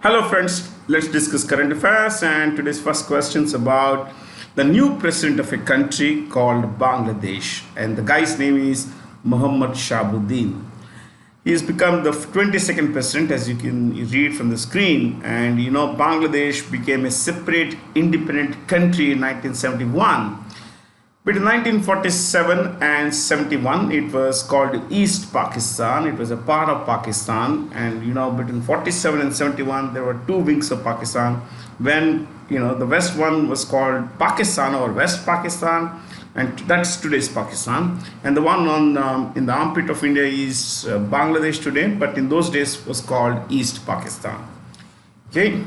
Hello friends, let's discuss current affairs, and today's first question is about the new president of a country called Bangladesh, and the guy's name is Muhammad Shahabuddin. He has become the 22nd president, as you can read from the screen, and Bangladesh became a separate independent country in 1971. Between 1947 and 71, it was called East Pakistan. It was a part of Pakistan, and between 47 and 71, there were two wings of Pakistan. When the west one was called Pakistan or West Pakistan, and that's today's Pakistan. And the one on in the armpit of India is Bangladesh today, but in those days was called East Pakistan. Okay.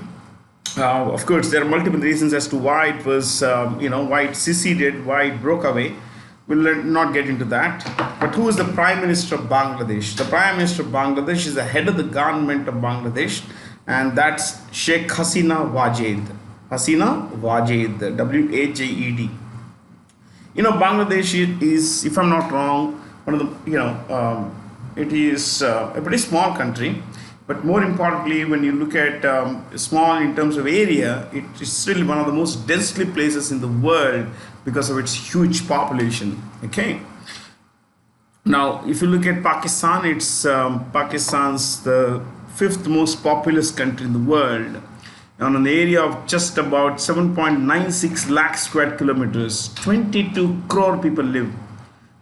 Of course, there are multiple reasons as to why it was, why it seceded, why it broke away. We'll not get into that. But who is the Prime Minister of Bangladesh? The Prime Minister of Bangladesh is the head of the government of Bangladesh, and that's Sheikh Hasina Wajed. Hasina Wajed, W-A-J-E-D. Bangladesh is, if I'm not wrong, one of the, it is a pretty small country. But more importantly, when you look at small in terms of area, it is still one of the most densely places in the world because of its huge population. Okay. Now, if you look at Pakistan, it's Pakistan's the fifth most populous country in the world. On an area of just about 7.96 lakh square kilometers, 22 crore people live.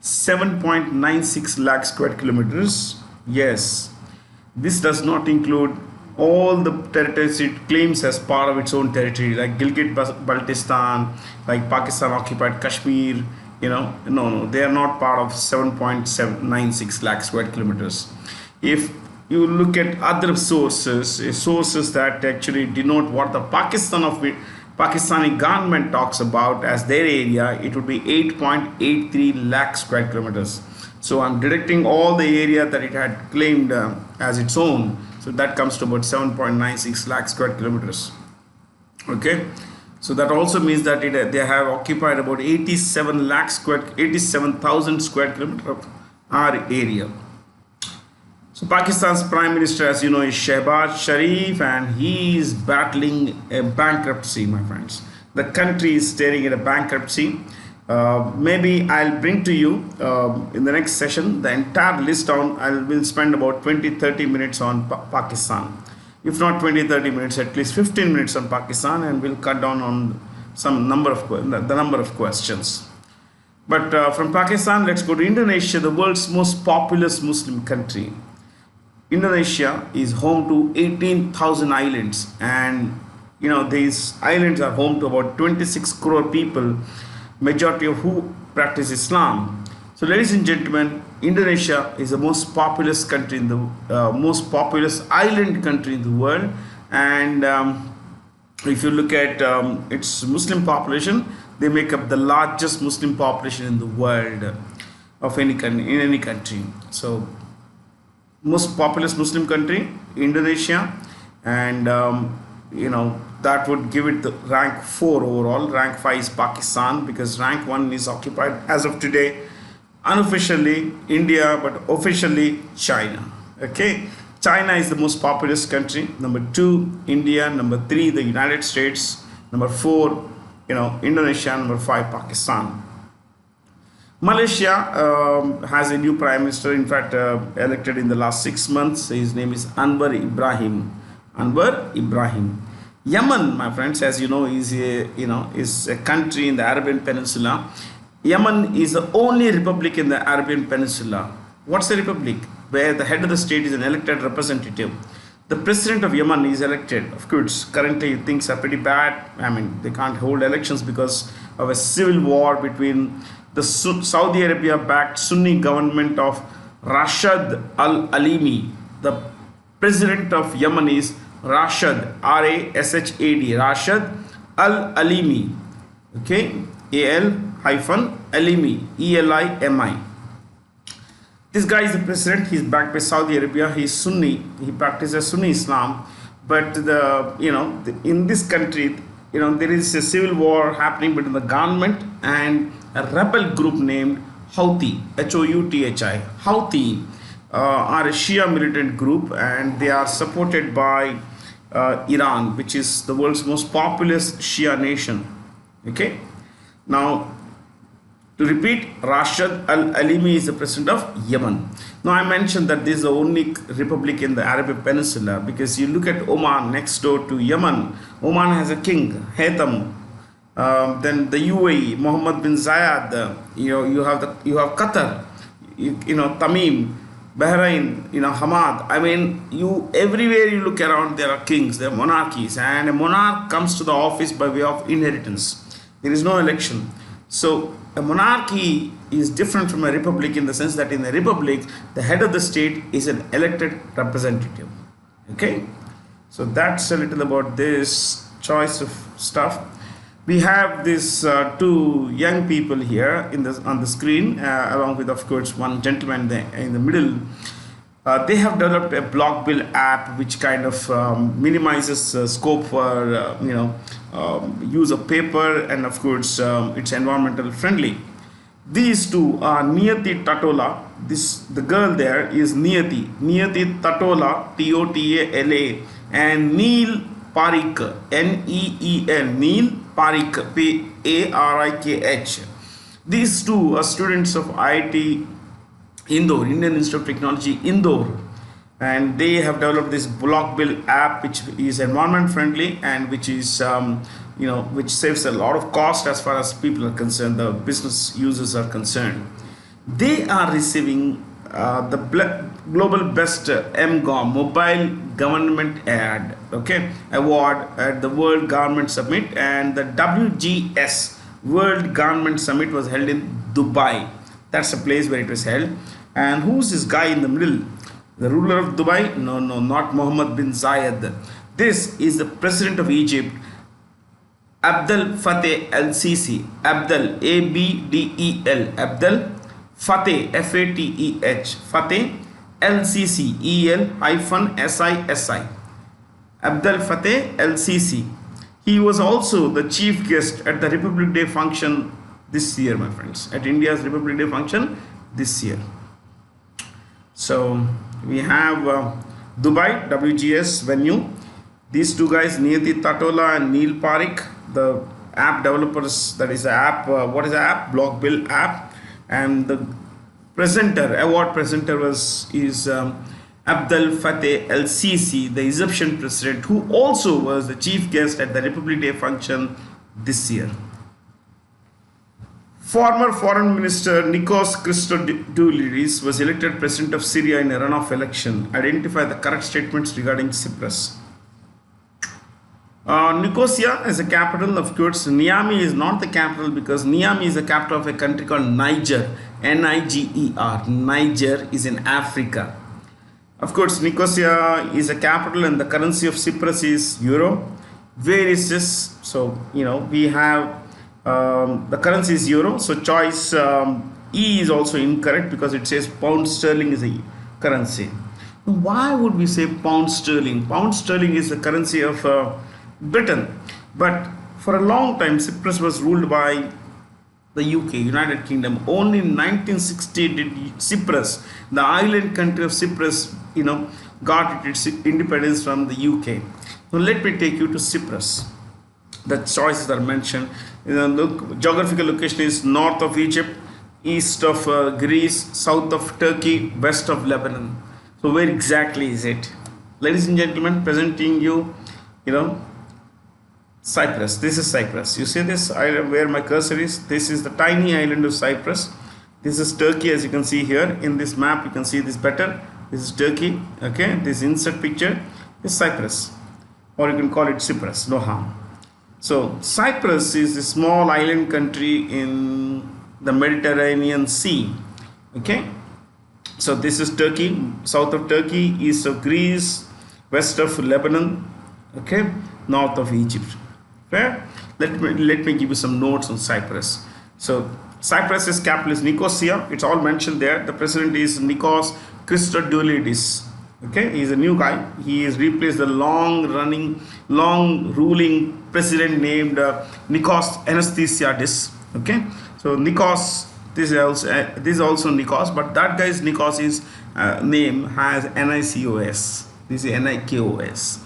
7.96 lakh square kilometers. Yes. This does not include all the territories it claims as part of its own territory, like Gilgit-Baltistan, like Pakistan occupied Kashmir. No, they are not part of 7.96 lakh square kilometers. If you look at other sources that actually denote what the Pakistani government talks about as their area, it would be 8.83 lakh square kilometers. So I'm deducting all the area that it had claimed as its own. So that comes to about 7.96 lakh square kilometers. Okay. So that also means that they have occupied about 87,000 square kilometers of our area. So Pakistan's Prime Minister, as you know, is Shehbaz Sharif, and he is battling a bankruptcy, my friends. The country is staring at a bankruptcy. Maybe I'll bring to you in the next session the entire list on. Will spend about 20-30 minutes on Pakistan. If not 20-30 minutes, at least 15 minutes on Pakistan, and we'll cut down on the number of questions. But from Pakistan, let's go to Indonesia, the world's most populous Muslim country. Indonesia is home to 18,000 islands, and these islands are home to about 26 crore people, majority of who practice Islam. So, ladies and gentlemen, Indonesia is the most populous country in the most populous island country in the world, and if you look at its Muslim population, they make up the largest Muslim population in the world of any country. So, most populous Muslim country, Indonesia, and that would give it the rank 4 overall. Rank 5 is Pakistan, because rank 1 is occupied as of today unofficially India, but officially China. Okay, China is the most populous country. Number 2 India, number 3 the United States, number 4 Indonesia, number 5 Pakistan. Malaysia has a new prime minister, in fact elected in the last 6 months. His name is Anwar Ibrahim. Yemen, my friends, as you know, is a country in the Arabian Peninsula. Yemen is the only republic in the Arabian Peninsula. What's a republic? Where the head of the state is an elected representative. The president of Yemen is elected. Of course, currently things are pretty bad. I mean, they can't hold elections because of a civil war between the Saudi Arabia-backed Sunni government of Rashad al-Alimi. The president of Yemen is Rashad, R-A-S-H-A-D, Rashad al-Alimi. Okay, A-L-Alimi, E-L-I-M-I. This guy is the president. He's backed by Saudi Arabia. He's Sunni. He practices Sunni Islam. But in this country, there is a civil war happening between the government and a rebel group named Houthi, H-O-U-T-H-I. Houthi are a Shia militant group, and they are supported by Iran, which is the world's most populous Shia nation. Okay. Now, to repeat, Rashid Al-Alimi is the president of Yemen. Now, I mentioned that this is the only republic in the Arabic Peninsula, because you look at Oman next door to Yemen. Oman has a king, Haytham. Then the UAE, Mohammed bin Zayed. You have Qatar. Tamim, Bahrain, Hamad. I mean, everywhere you look around, there are kings, there are monarchies, and a monarch comes to the office by way of inheritance. There is no election. So a monarchy is different from a republic in the sense that in a republic, the head of the state is an elected representative. Okay, so that's a little about this choice of stuff. We have these two young people here on the screen, along with, of course, one gentleman in the middle. They have developed a block bill app which kind of minimizes scope for use of paper, and of course it's environmental friendly. These two are Niyati Tatola. The girl there is Niyati Tatola, Totala, and Neil Parikh, Neel, Neil Parikh, Parikh. These two are students of IIT Indore, Indian Institute of Technology, Indore, and they have developed this block bill app which is environment friendly and which is which saves a lot of cost as far as people are concerned, the business users are concerned. They are receiving the Global Best MGOM, Mobile Government Ad, award at the World Government Summit, and the WGS World Government Summit was held in Dubai. That's the place where it was held. And who's this guy in the middle? The ruler of Dubai? No, not Mohammed bin Zayed. This is the president of Egypt, Abdel Fattah el-Sisi. Abdel, Abdel, Abdel Fattah, Fateh, Fattah el-Sisi, EL-SISI. Abdel Fattah el-Sisi. He was also the chief guest at the Republic Day function this year, my friends, at India's Republic Day function this year. So we have Dubai WGS venue. These two guys, Niyati Tatola and Neil Parikh, the app developers. That is the app. What is the app? Block Bill app. And the award presenter is Abdel Fattah el-Sisi, the Egyptian president, who also was the chief guest at the Republic Day function this year. Former Foreign Minister Nikos Christodoulidis was elected President of Syria in a runoff election. Identify the correct statements regarding Cyprus. Nicosia is a capital. Of course, Niamey is not the capital because Niamey is the capital of a country called Niger. Niger. Niger is in Africa. Of course, Nicosia is a capital and the currency of Cyprus is euro. Where is this? So, we have the currency is euro. So, choice E is also incorrect because it says pound sterling is a currency. Why would we say pound sterling? Pound sterling is the currency of Britain. But for a long time, Cyprus was ruled by the UK, United Kingdom. Only in 1960 did Cyprus, the island country of Cyprus, got its independence from the UK. Now let me take you to Cyprus. The choices are mentioned. The geographical location is north of Egypt, east of Greece, south of Turkey, west of Lebanon. So where exactly is it? Ladies and gentlemen, presenting you, Cyprus. This is Cyprus. You see this island where my cursor is? This is the tiny island of Cyprus. This is Turkey, as you can see here. In this map, you can see this better. This is Turkey. Okay, this insert picture is Cyprus, or you can call it Cyprus. No harm. So Cyprus is a small island country in the Mediterranean Sea. Okay. So this is Turkey, south of Turkey, east of Greece, west of Lebanon, okay, north of Egypt. Fair? Let me give you some notes on Cyprus. So Cyprus's capital is Nicosia. It's all mentioned there. The president is Nikos Christodoulidis. Okay, he's a new guy. He has replaced the long ruling president named Nikos Anastasiadis. Okay, so Nikos. This is also Nikos, but that guy's Nikos's name has Nikos. This is Nikos.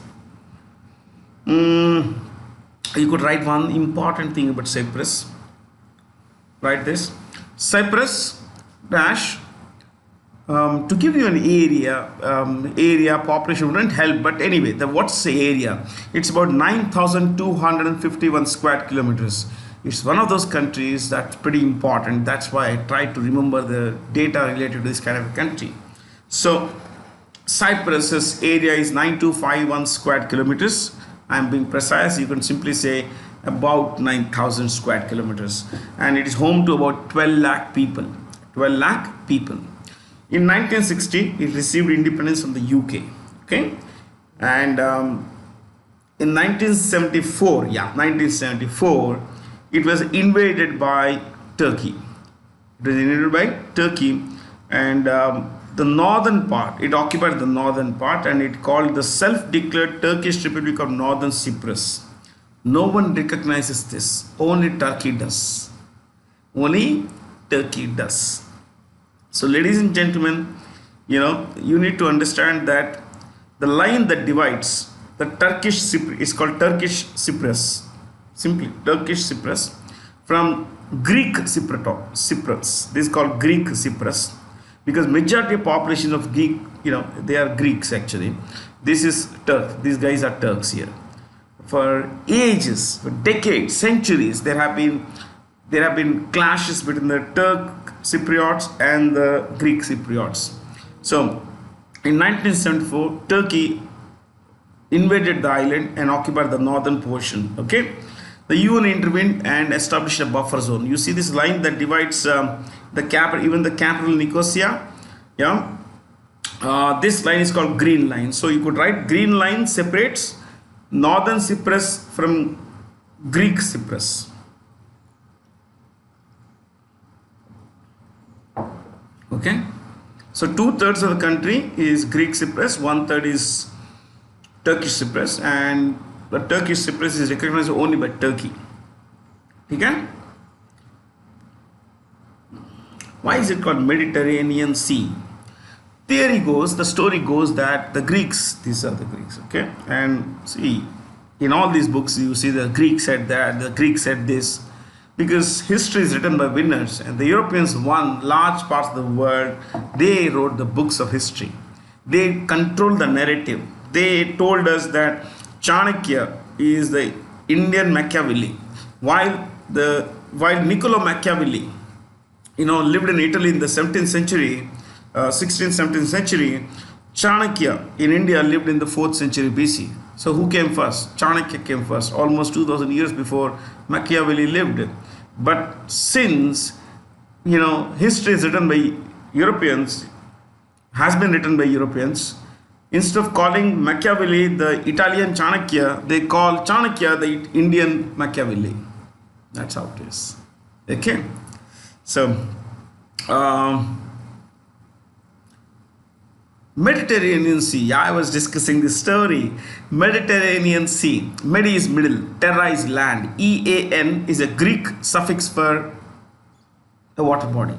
Mm, you could write one important thing about Cyprus. Write this. Cyprus dash, to give you an area population wouldn't help, but anyway, what's the area? It's about 9,251 square kilometers. It's one of those countries that's pretty important. That's why I try to remember the data related to this kind of a country. So Cyprus's area is 9251 square kilometers. I'm being precise. You can simply say about 9,000 square kilometers, and it is home to about 12 lakh people. 12 lakh people. In 1960, it received independence from the UK. Okay, and in 1974, 1974, it was invaded by Turkey. It was invaded by Turkey, and the northern part, it occupied the northern part, and it called the self-declared Turkish Republic of Northern Cyprus. No one recognizes this. Only Turkey does. Only Turkey does. So, ladies and gentlemen, you need to understand that the line that divides the Turkish Cyprus is called Turkish Cyprus. Simply Turkish Cyprus from Greek Cyprus. This is called Greek Cyprus because majority of population of Greek, they are Greeks actually. This is Turk. These guys are Turks here. For ages, for decades, centuries, there have been clashes between the Turk Cypriots and the Greek Cypriots. So, in 1974, Turkey invaded the island and occupied the northern portion. Okay, the UN intervened and established a buffer zone. You see this line that divides the capital Nicosia. Yeah, this line is called Green Line. So you could write Green Line separates Northern Cyprus from Greek Cyprus. Okay, so 2/3 of the country is Greek Cyprus, 1/3 is Turkish Cyprus, and the Turkish Cyprus is recognized only by Turkey. Okay? Why is it called Mediterranean Sea? The story goes that the Greeks, these are the Greeks, okay? And see, in all these books you see the Greek said that, the Greek said this, because history is written by winners, and the Europeans won large parts of the world. They wrote the books of history. They controlled the narrative. They told us that Chanakya is the Indian Machiavelli, while Niccolo Machiavelli, lived in Italy in the 17th century, 16th, 17th century. Chanakya in India lived in the 4th century BC. So who came first? Chanakya came first, almost 2000 years before Machiavelli lived. But since, history is written by Europeans, has been written by Europeans, instead of calling Machiavelli the Italian Chanakya, they call Chanakya the Indian Machiavelli. That's how it is. Okay. So, Mediterranean Sea. I was discussing this story. Mediterranean Sea. Medi is middle. Terra is land. EAN is a Greek suffix for a water body.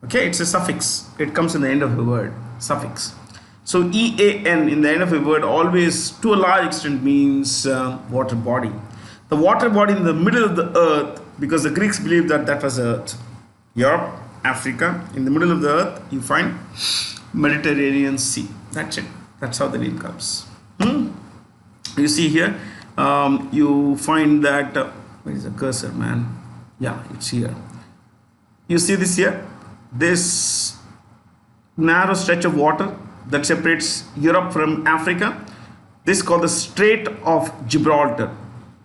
Okay, it's a suffix. It comes in the end of a word. Suffix. So EAN in the end of a word always, to a large extent, means water body. The water body in the middle of the earth, because the Greeks believed that was earth. Europe, Africa, in the middle of the earth, you find Mediterranean Sea. That's it. That's how the name comes. You see here, you find that, where is the cursor, man? Yeah, it's here. You see this here? This narrow stretch of water that separates Europe from Africa. This is called the Strait of Gibraltar.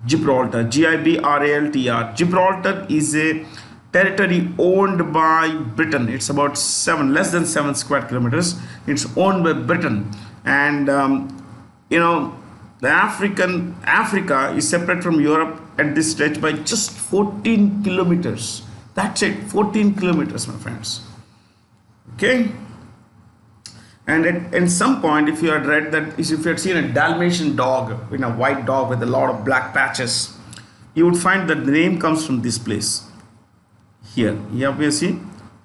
Gibraltar, Gibraltar. Gibraltar is a territory owned by Britain. It's about less than 7 square kilometers. It's owned by Britain, and the Africa is separate from Europe at this stretch by just 14 kilometers. That's it, 14 kilometers, my friends. Okay. And at some point, if you had read that, if you had seen a Dalmatian dog, a white dog with a lot of black patches, you would find that the name comes from this place. Here, we see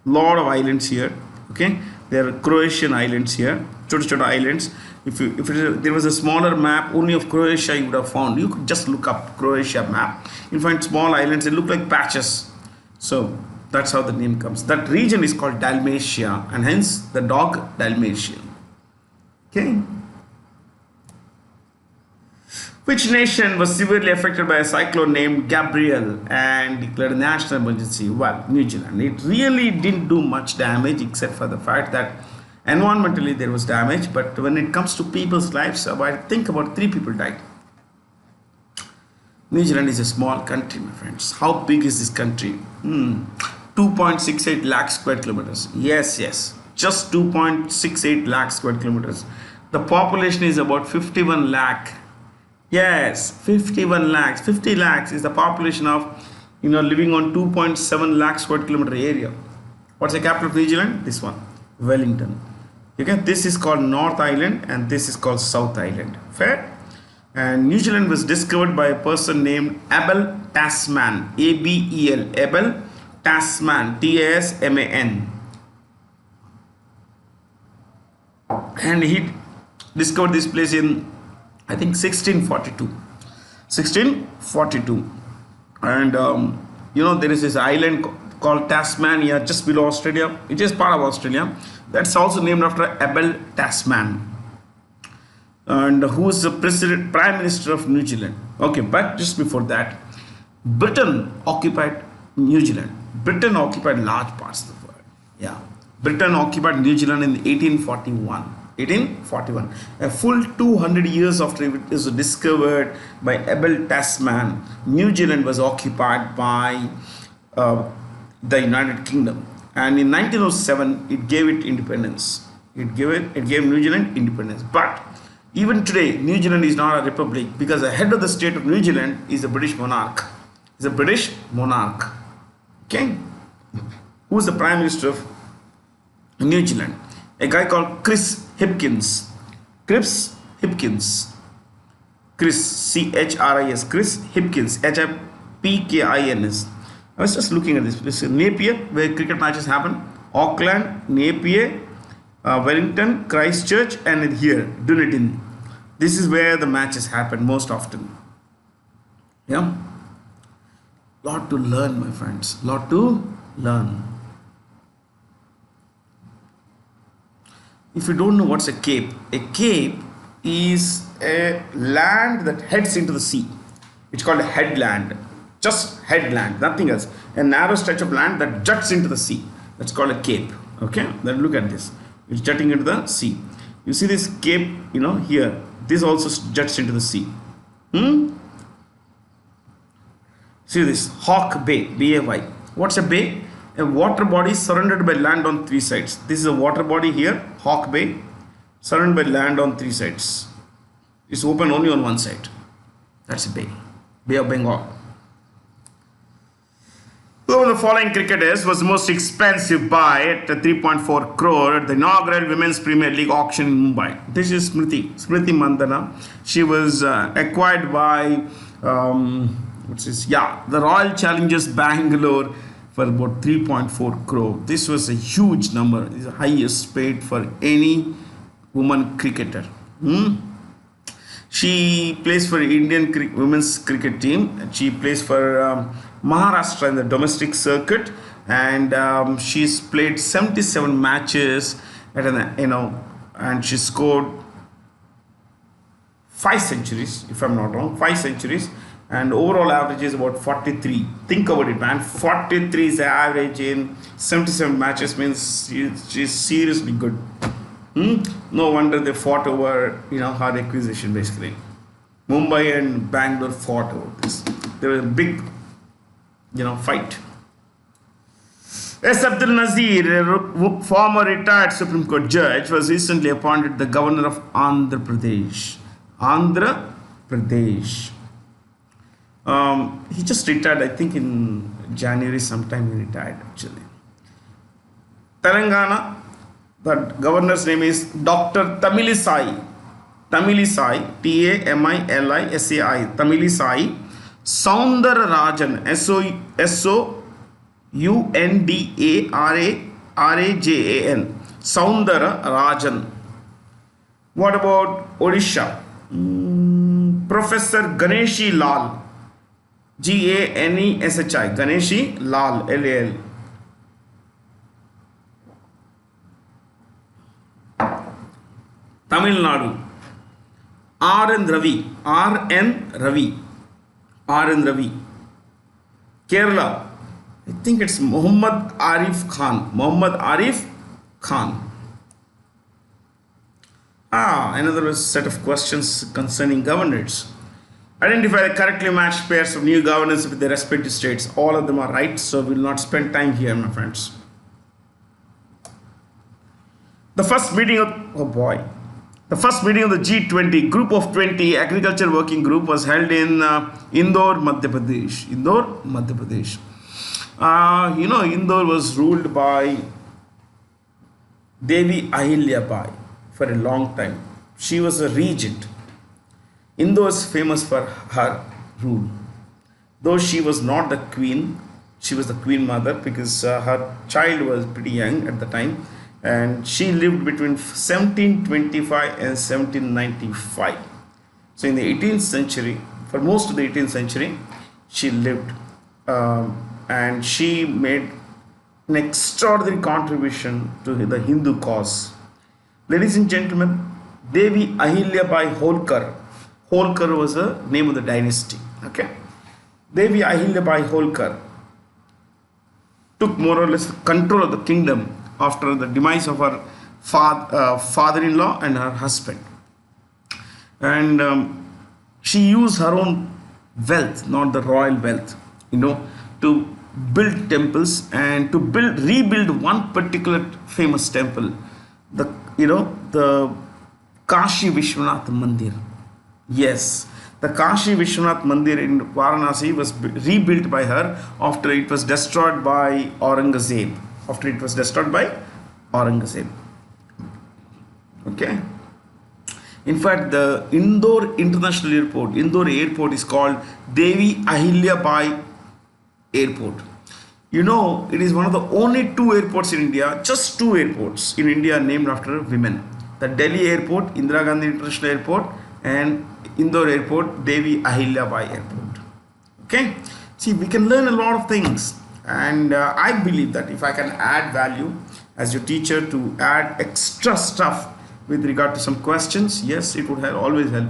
lot of islands here. Okay, there are Croatian islands here, Chota islands, There was a smaller map only of Croatia, you would have found. You could just look up Croatia map. You find small islands. They look like patches. So that's how the name comes. That region is called Dalmatia, and hence the dog Dalmatian. Okay. Which nation was severely affected by a cyclone named Gabriel and declared a national emergency? Well, New Zealand. It really didn't do much damage except for the fact that environmentally there was damage, but when it comes to people's lives, I think about 3 people died. New Zealand is a small country, my friends. How big is this country? 2.68 lakh square kilometers. Yes, just 2.68 lakh square kilometers. The population is about 51 lakh. Yes, 51 lakhs. 50 lakhs is the population of, living on 2.7 lakh square kilometer area. What's the capital of New Zealand? This one, Wellington. Okay, this is called North Island and this is called South Island. Fair? And New Zealand was discovered by a person named Abel Tasman. A-B-E-L. Abel Tasman. T-A-S-M-A-N. And he discovered this place in, I think, 1642. 1642. And there is this island called Tasmania just below Australia. It is part of Australia. That's also named after Abel Tasman, and who is the prime minister of New Zealand. Okay, but just before that, Britain occupied New Zealand. Britain occupied large parts of the world. Yeah, Britain occupied New Zealand in 1841. 1841. A full 200 years after it was discovered by Abel Tasman, New Zealand was occupied by the United Kingdom, and in 1907 it gave it independence. It gave New Zealand independence. But even today, New Zealand is not a republic because the head of the state of New Zealand is a British monarch. Is a British monarch. Okay, who is the prime minister of New Zealand? A guy called Chris Hipkins. Chris Hipkins. Chris, C-H-R-I-S. Chris Hipkins. H-I-P-K-I-N-S. I was just looking at this. This is Napier, where cricket matches happen. Auckland, Napier, Wellington, Christchurch, and here, Dunedin. This is where the matches happen most often. Yeah. Lot to learn, my friends. Lot to learn. If you don't know what's a cape is a land that heads into the sea. It's called a headland. Just headland, nothing else. A narrow stretch of land that juts into the sea. That's called a cape. Okay, then look at this. It's jutting into the sea. You see this cape, here. This also juts into the sea. See this, Hawke Bay, B-A-Y. What's a bay? A water body surrounded by land on 3 sides. This is a water body here, Hawke Bay, surrounded by land on 3 sides. It's open only on one side. That's a bay. Bay of Bengal. Who of the following cricketers was most expensive buy at 3.4 crore at the inaugural Women's Premier League auction in Mumbai? This is Smriti Mandana. She was acquired by the Royal Challengers Bangalore for about 3.4 crore. This was a huge number. It's the highest paid for any woman cricketer. She plays for Indian women's cricket team. She plays for Maharashtra in the domestic circuit, and she's played 77 matches at and she scored 5 centuries, if I'm not wrong, 5 centuries, and overall average is about 43. Think about it, man. 43 is the average in 77 matches, means she's seriously good. No wonder they fought over her acquisition. Basically, Mumbai and Bangalore fought over this. There was a big fight. S. Abdul Nazir, former retired Supreme Court judge, was recently appointed the governor of Andhra Pradesh. Andhra Pradesh. He just retired, I think in January sometime he retired actually. Telangana, the governor's name is Dr. Tamilisai. Tamilisai, T-A-M-I-L-I-S-A-I. Tamilisai Soundarajan, S-O-U-N-D-A-R-A-R-A-J-A-N. Soundarajan. What about Odisha? Professor Ganeshi Lal, Ganeshi, Ganeshi Lal, Lal. Tamil Nadu, R.N. Ravi, R.N. Ravi, R.N. Ravi. Kerala, I think it's Muhammad Arif Khan, Muhammad Arif Khan. Another set of questions concerning governors. Identify the correctly matched pairs of new governors with their respective states. All of them are right, so we will not spend time here, my friends. The first meeting of the G20 Group of 20 Agriculture Working Group was held in Indore, Madhya Pradesh. Indore, Madhya Pradesh. Indore was ruled by Devi Ahilya Bai for a long time. She was a regent. Indore is famous for her rule. Though she was not the queen, she was the queen mother because her child was pretty young at the time. And she lived between 1725 and 1795. So in the 18th century, for most of the 18th century, she lived. And she made an extraordinary contribution to the Hindu cause. Ladies and gentlemen, Devi Ahilya Bai Holkar. Holkar was the name of the dynasty. Okay, Devi Ahilya Bai Holkar took more or less control of the kingdom after the demise of her father-in-law and her husband. And she used her own wealth, not the royal wealth, to build temples and to rebuild one particular famous temple, the Kashi Vishwanath Mandir. Yes, the Kashi Vishwanath Mandir in Varanasi was rebuilt by her after it was destroyed by Aurangzeb. Okay. In fact, the Indore International Airport, Indore Airport is called Devi Ahilya Bai Airport. It is one of the only two airports in India, just two airports in India named after women. The Delhi Airport, Indira Gandhi International Airport, and Indore Airport, Devi Ahilya Bai Airport. Okay. See, we can learn a lot of things. And I believe that if I can add value as your teacher to add extra stuff with regard to some questions, yes, it would always help.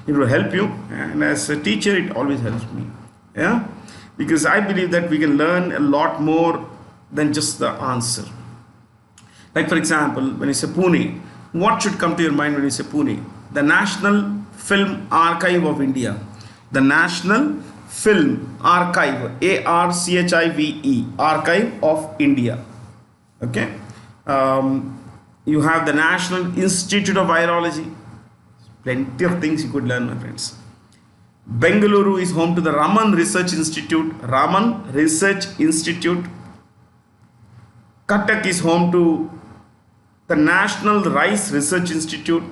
It will help you, and as a teacher, it always helps me. Yeah, because I believe that we can learn a lot more than just the answer. Like for example, when you say Pune, what should come to your mind when you say Pune? The National Film Archive of India. The National Film Archive, ARCHIVE, Archive of India. Okay. You have the National Institute of Virology. Plenty of things you could learn, my friends. Bengaluru is home to the Raman Research Institute. Cuttack is home to the National Rice Research Institute.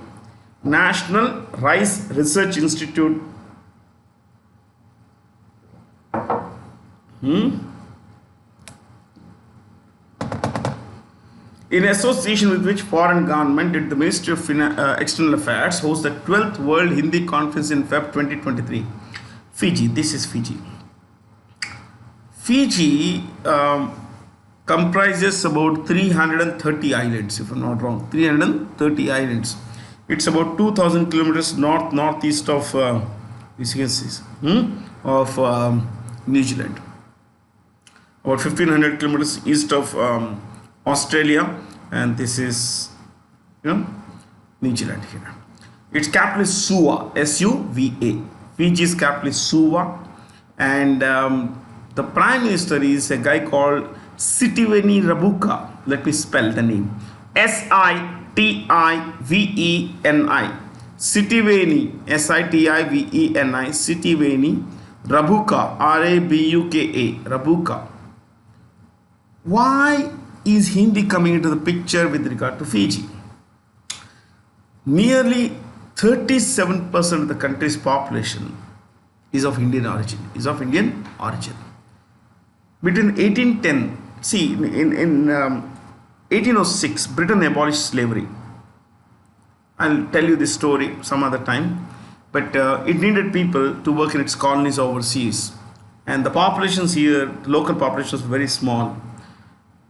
In association with which foreign government did the Ministry of External Affairs host the 12th World Hindi Conference in Feb 2023? Fiji. This is Fiji. Fiji comprises about 330 islands, if I'm not wrong. 330 islands. It's about 2,000 kilometers northeast of New Zealand. About 1,500 kilometers east of Australia, and this is New Zealand here. Its capital is Suva, S-U-V-A. Fiji's capital is Suva, and the Prime Minister is a guy called Sitiveni Rabuka. Let me spell the name. S-I-T-I-V-E-N-I. Sitiveni, S-I-T-I-V-E-N-I. Sitiveni Rabuka, R-A-B-U-K-A. Rabuka. Why is Hindi coming into the picture with regard to Fiji? Nearly 37% of the country's population is of Indian origin. Between 1810, in 1806, Britain abolished slavery. I'll tell you this story some other time. But it needed people to work in its colonies overseas. And the populations here, the local population was very small.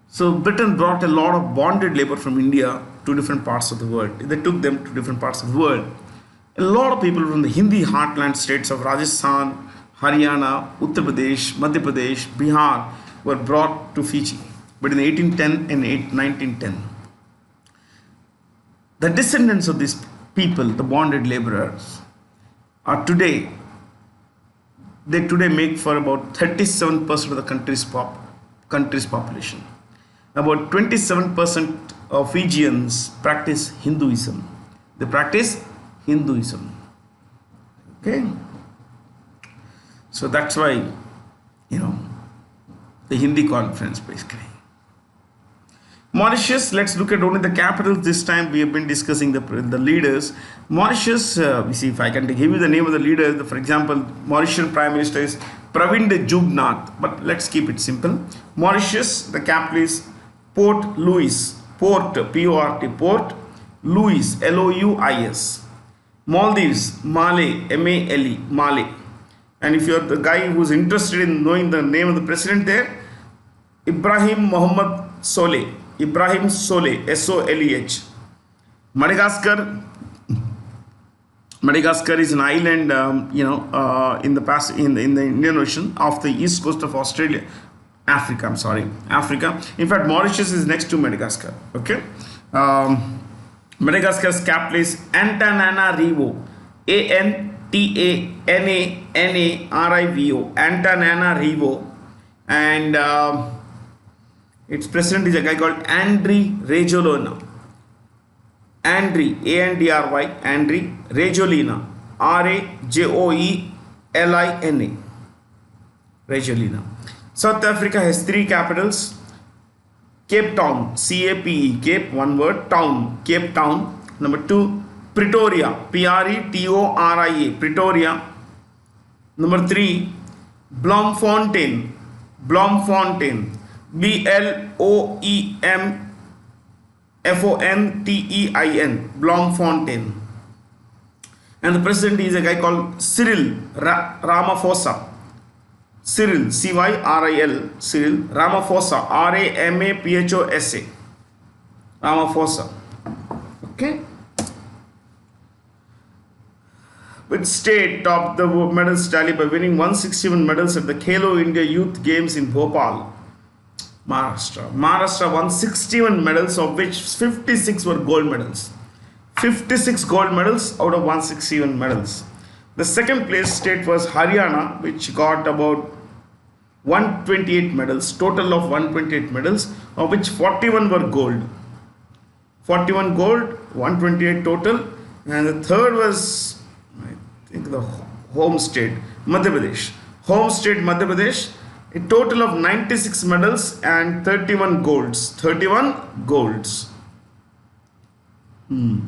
So Britain brought a lot of bonded labor from India to different parts of the world. They took them to different parts of the world. A lot of people from the Hindi heartland states of Rajasthan, Haryana, Uttar Pradesh, Madhya Pradesh, Bihar were brought to Fiji. But in 1810 and 1910, the descendants of these people, the bonded laborers, are today, they today make for about 37% of the country's population. About 27% of Fijians practice Hinduism. They practice Hinduism. Okay? So that's why, the Hindi conference basically. Mauritius, let's look at only the capitals this time. We have been discussing the leaders. Mauritius, we see if I can give you the name of the leader. For example, Mauritian Prime Minister is Pravind Jugnauth, but let's keep it simple. Mauritius, the capital is Port Louis, Port, P-O-R-T, Port Louis, L-O-U-I-S. Maldives, Male, M-A-L-E, Male. And if you're the guy who's interested in knowing the name of the president there, Ibrahim Mohammed Soleh. Ibrahim Soleh, S-O-L-E-H. Madagascar. Madagascar is an island, in the Indian Ocean off the east coast of Australia. Africa. In fact, Mauritius is next to Madagascar. Okay. Madagascar's capital is Antananarivo. A-N-T-A-N-A-N-A-R-I-V-O. Antananarivo. And its president is a guy called Andry Rajoelina. Andry, A-N-D-R-Y, Andry Rajoelina. R-A-J-O-E-L-I-N-A. Rajoelina. South Africa has 3 capitals. Cape Town, C-A-P-E, Cape, one word, Town, Cape Town. Number 2, Pretoria, P-R-E-T-O-R-I-A, Pretoria. Number 3, Bloemfontein, B-L-O-E-M-F-O-N-T-E-I-N, Bloemfontein. And the president is a guy called Cyril Ramaphosa. Cyril, C-Y-R-I-L, Cyril Ramaphosa, R-A-M-A-P-H-O-S-A, Ramaphosa. Okay. Which state topped the medals tally by winning 161 medals at the Khelo India Youth Games in Bhopal? Maharashtra. Maharashtra won 61 medals, of which 56 were gold medals. 56 gold medals out of 161 medals. The second place state was Haryana, which got about 128 medals, total of 128 medals, of which 41 were gold. 41 gold, 128 total. And the third was, I think, the home state, Madhya Pradesh. Home state, Madhya Pradesh, a total of 96 medals and 31 golds. 31 golds. You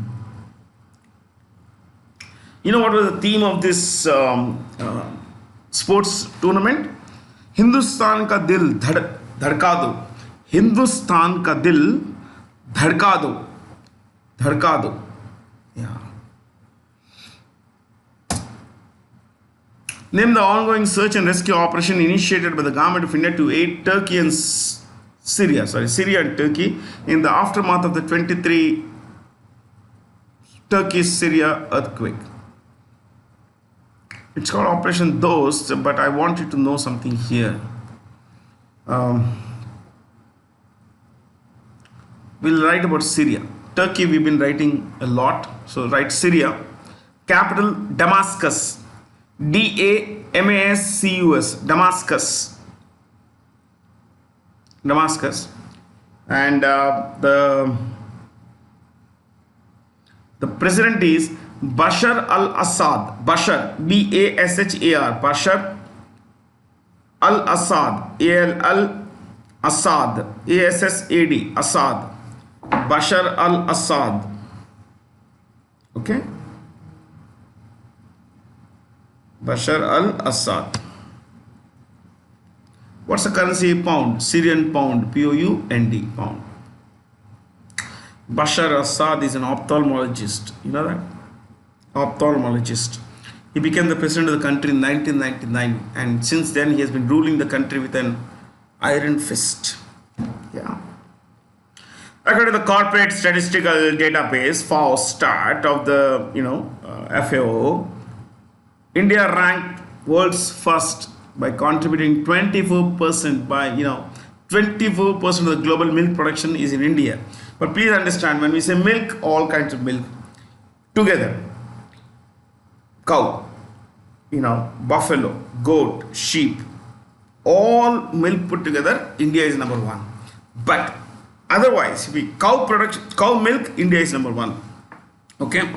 know what was the theme of this sports tournament? Hindustan का दिल धड़का दो. हिंदुस्तान का दिल धड़का दो. धड़का दो. Yeah. Name the ongoing search and rescue operation initiated by the government of India to aid Turkey and Syria and Turkey in the aftermath of the 23 Turkey-Syria earthquake. It's called Operation Dost, but I want you to know something here. We'll write about Syria. Turkey we've been writing a lot, so write Syria. Capital Damascus. D-A-M-A-S-C-U-S. Damascus. And the president is Bashar al-Assad. Bashar, B-A-S-H-A-R. Bashar al-Assad. A-L-Al-Assad. A-S-S-A-D. Assad. Bashar al-Assad. Okay? Bashar al-Assad. What's the currency? Pound. Syrian pound. P-O-U-N-D. Pound. Bashar Assad is an ophthalmologist. You know that? Ophthalmologist. He became the president of the country in 1999, and since then he has been ruling the country with an iron fist. Yeah. According to the Corporate Statistical Database (FAO-STAT) of the FAO, India ranked world's first by contributing 24% 24% of the global milk production is in India. But please understand, when we say milk, all kinds of milk together. Cow, buffalo, goat, sheep, all milk put together, India is number one. But otherwise, cow milk, India is number one. Okay,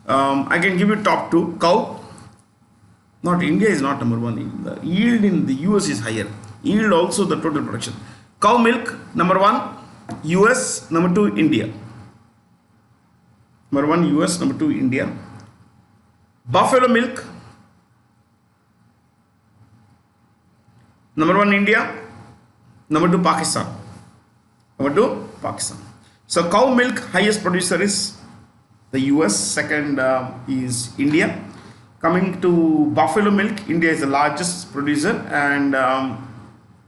I can give you top two. Cow, not India is not number one. The yield in the US is higher. Yield also the total production. Cow milk number one, US number two, India. Number one US, number two India. Buffalo milk number one India, number two Pakistan. Number two Pakistan. So cow milk highest producer is the US, second is India. Coming to buffalo milk, India is the largest producer, and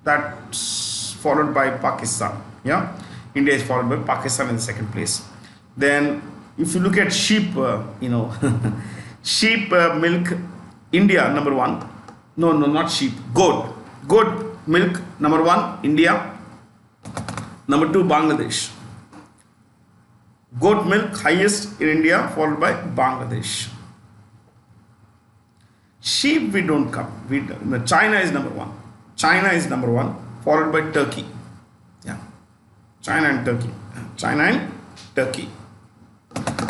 that's followed by Pakistan. Yeah, India is followed by Pakistan in the second place. Then if you look at sheep, sheep milk, India number one. No, not sheep. Goat milk number one, India. Number two, Bangladesh. Goat milk highest in India, followed by Bangladesh. Sheep we don't count. China is number one. China is number one, followed by Turkey. Yeah, China and Turkey. China and Turkey.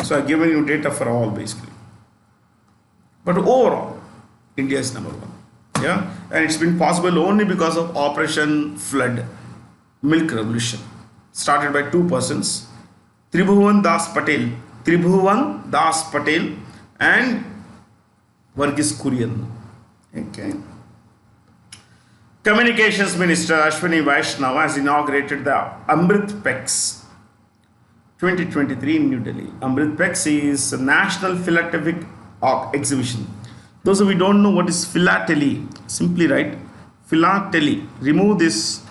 So I've given you data for all basically. But overall, India is number one. Yeah, and it's been possible only because of Operation Flood, Milk Revolution, started by two persons, Tribhuvan Das Patel and Varghese Kurian. Okay. Communications Minister Ashwini Vaishnav has inaugurated the Amrit Pex 2023 in New Delhi. Amrit Pex is a national philatelic exhibition. Those of you who don't know what is philately, simply write philately. Remove this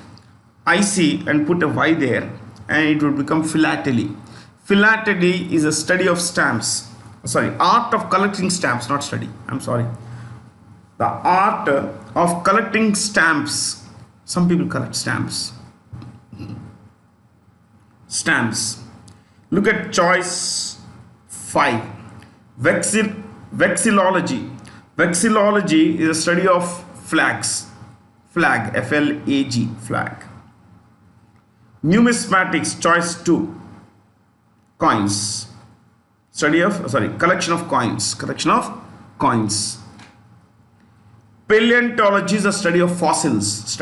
IC and put a Y there, and it will become philately. Philately is a study of stamps. Sorry, art of collecting stamps, not study. I'm sorry. The art of collecting stamps. Some people collect stamps. Stamps. Look at choice 5. Vexillology. Vexillology is a study of flags. Flag, F-L-A-G, flag. Numismatics, choice 2. Coins. Collection of coins. Paleontology is a study of fossils.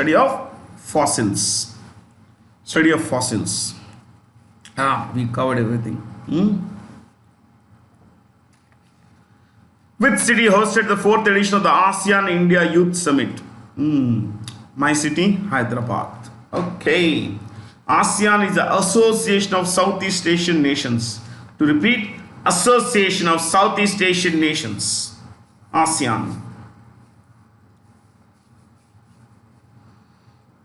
We covered everything. Which city hosted the 4th edition of the ASEAN India Youth Summit? My city, Hyderabad. Okay. ASEAN is the Association of Southeast Asian Nations. To repeat, Association of Southeast Asian Nations. ASEAN.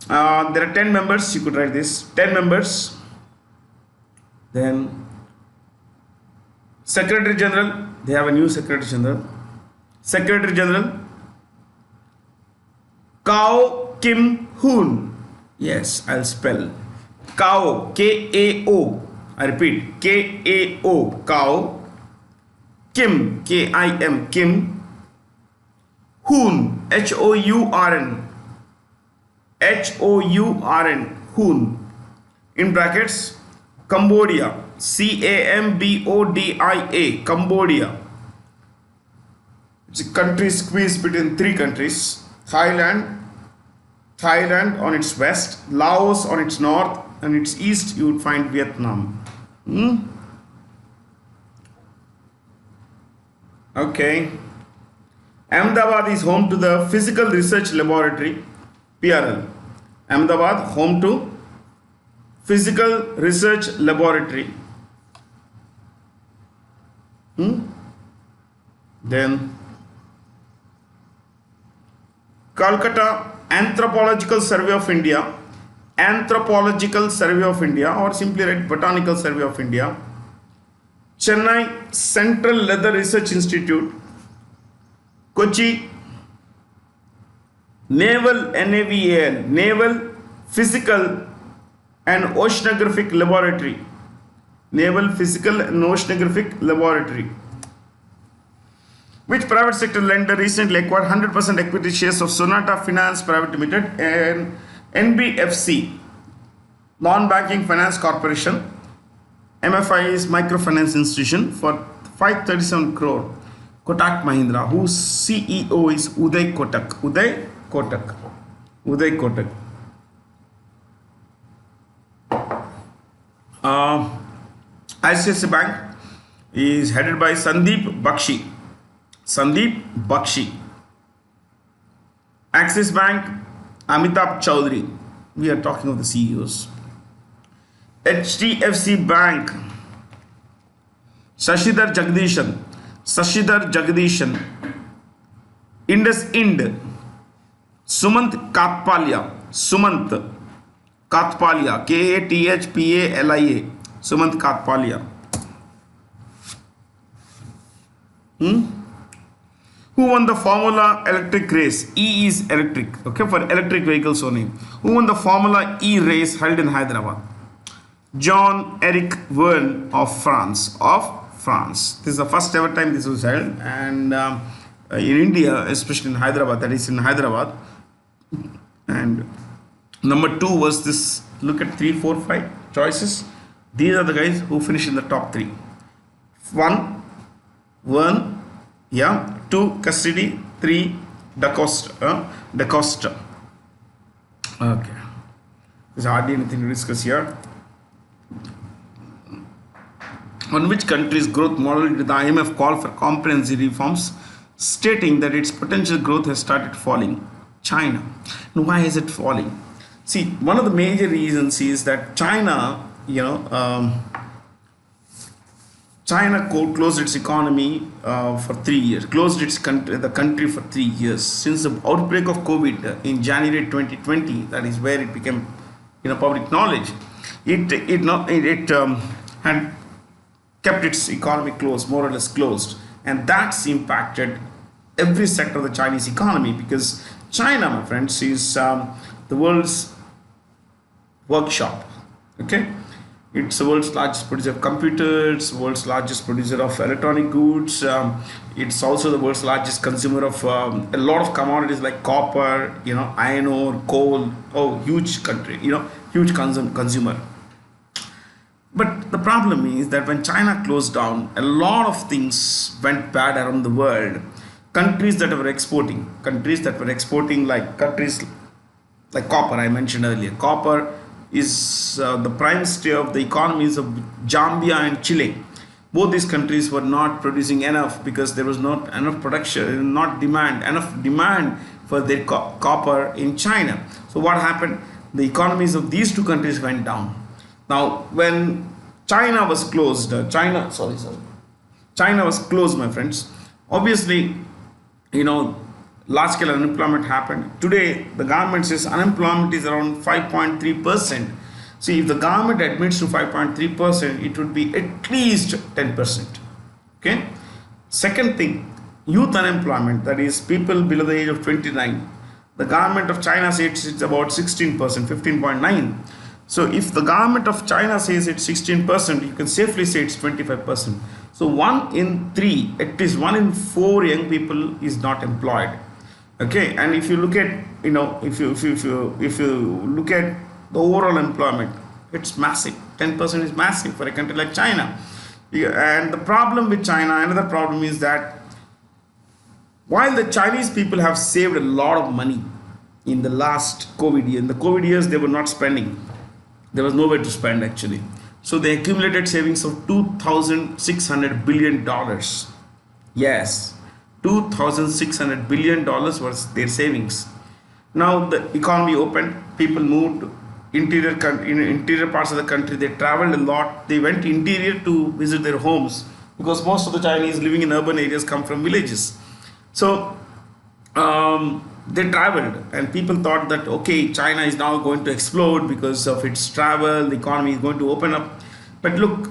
There are 10 members. You could write this. 10 members. Then Secretary General. They have a new Secretary General. Secretary General Kao Kim Hoon. Yes, I'll spell. Kao, K-A-O. I repeat, K-A-O. Kao. Kim, K-I-M. Kim. Hoon, H-O-U-R-N. H-O-U-R-N. Hoon. In brackets, Cambodia. C-A-M-B-O-D-I-A. Cambodia. It's a country squeezed between 3 countries. Thailand on its west, Laos on its north, and its east you would find Vietnam. Okay. Ahmedabad is home to the Physical Research Laboratory, PRL. Ahmedabad home to Physical Research Laboratory, Then Calcutta Anthropological Survey of India, Anthropological Survey of India, or simply write Botanical Survey of India. Chennai Central Leather Research Institute, Kochi Naval NAVAL, Naval Physical and Oceanographic Laboratory, Naval Physical and Oceanographic Laboratory. Which private sector lender recently acquired 100% equity shares of Sonata Finance Private Limited and NBFC, Non-Banking Finance Corporation? MFI is Microfinance Institution for 537 crore. Kotak Mahindra, whose CEO is Uday Kotak. Uday Kotak. ICICI Bank is headed by Sandeep Bakshi. Axis Bank, Amitabh Chaudhary. We are talking of the CEOs. HDFC Bank, Shashidhar Jagdishan. IndusInd, Sumant Katpalia, KATHPALIA, Sumant Katpalia. Who won the Formula Electric race? E is electric, okay, for electric vehicles only. Who won the Formula E race held in Hyderabad? Jean-Eric Verne of France. This is the first ever time this was held, and in India, especially in Hyderabad, that is in Hyderabad. And number 2 was this. Look at 3, 4, 5 choices. These are the guys who finished in the top 3. 1, Verne, yeah. 2, Custody. 3, Da Costa. Okay. There's hardly anything to discuss here. On which country's growth model did the IMF call for comprehensive reforms, stating that its potential growth has started falling? China. Now, why is it falling? See, one of the major reasons is that China, China closed its economy for 3 years, closed the country for 3 years. Since the outbreak of COVID in January 2020, that is where it became public knowledge, it had kept its economy closed, more or less closed, and that's impacted every sector of the Chinese economy, because China, my friends, is the world's workshop. Okay, it's the world's largest producer of computers, world's largest producer of electronic goods. It's also the world's largest consumer of a lot of commodities like copper, iron ore, coal. Oh, huge country, huge consumer. But the problem is that when China closed down, a lot of things went bad around the world. Countries that were exporting like countries like copper, I mentioned earlier. Copper is the prime stay of the economies of Zambia and Chile. Both these countries were not producing enough because there was not enough production, enough demand for their copper in China. So what happened? The economies of these two countries went down. Now, when China was closed, China was closed, my friends. Obviously, large scale unemployment happened. Today, the government says unemployment is around 5.3%. See, if the government admits to 5.3%, it would be at least 10%. Okay. Second thing, youth unemployment, that is people below the age of 29. The government of China says it's about 16%, 15.9. So if the government of China says it's 16%, you can safely say it's 25%. So 1 in 3, at least 1 in 4 young people is not employed. Okay, and if you look at, if you look at the overall employment, it's massive. 10% is massive for a country like China. And the problem with China, another problem is that while the Chinese people have saved a lot of money in the last COVID year, in the COVID years they were not spending. There was nowhere to spend actually. So they accumulated savings of $2,600 billion. Yes, $2,600 billion was their savings. Now the economy opened, people moved in interior parts of the country. They traveled a lot. They went interior to visit their homes because most of the Chinese living in urban areas come from villages. So they traveled, and people thought that okay, China is now going to explode because of its travel, the economy is going to open up. But look,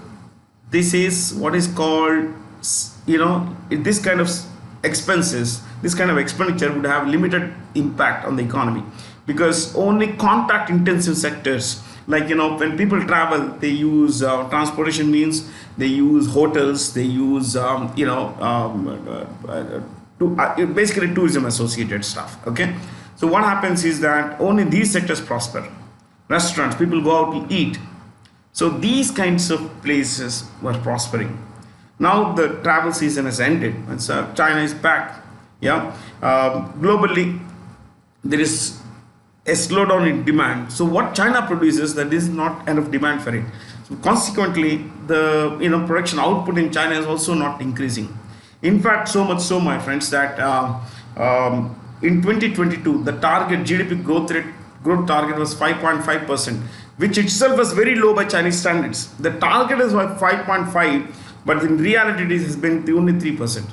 this is what is called, this kind of expenses, this kind of expenditure would have limited impact on the economy, because only contact intensive sectors, like when people travel, they use transportation means, they use hotels, they use basically tourism associated stuff. Okay, so what happens is that only these sectors prosper. Restaurants, people go out to eat, so these kinds of places were prospering. Now the travel season has ended, and so China is back. Globally there is a slowdown in demand. So what China produces, that is not enough demand for it. So consequently, the production output in China is also not increasing. In fact, so much so, my friends, that in 2022 the target GDP growth target was 5.5%, which itself was very low by Chinese standards. The target is 5.5, but in reality it has been only 3%.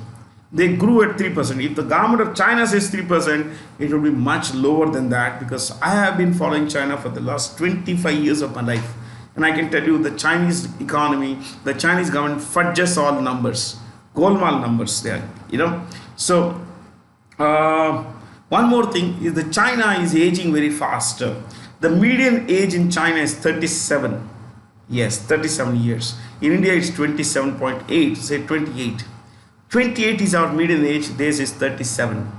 They grew at 3%. If the government of China says 3%, it will be much lower than that, because I have been following China for the last 25 years of my life. And I can tell you, the Chinese economy, the Chinese government fudges all numbers, golmaal numbers there, So, one more thing is that China is aging very fast. The median age in China is 37. Yes, 37 years. In India, it's 27.8, say 28. 28 is our median age, theirs is 37.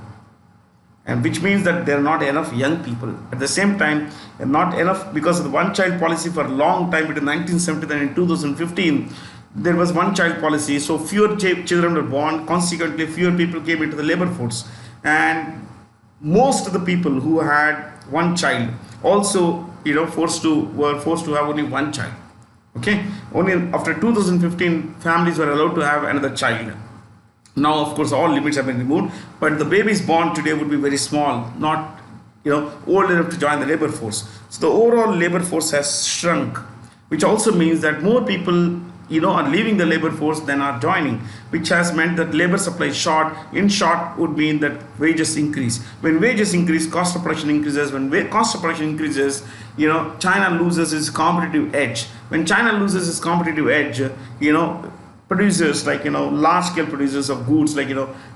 And which means that there are not enough young people. At the same time, not enough, because of the one-child policy for a long time between 1979 and 2015. There was one-child policy, so fewer children were born. Consequently, fewer people came into the labor force. And most of the people who had one child also, were forced to have only one child. Okay, only after 2015, families were allowed to have another child. Now, of course, all limits have been removed, but the babies born today would be very small, not old enough to join the labor force. So the overall labor force has shrunk, which also means that more people are leaving the labor force than are joining, which has meant that labor supply is short. In short would mean that wages increase. When wages increase, cost of production increases. When cost of production increases, China loses its competitive edge. When China loses its competitive edge, producers like large scale producers of goods, like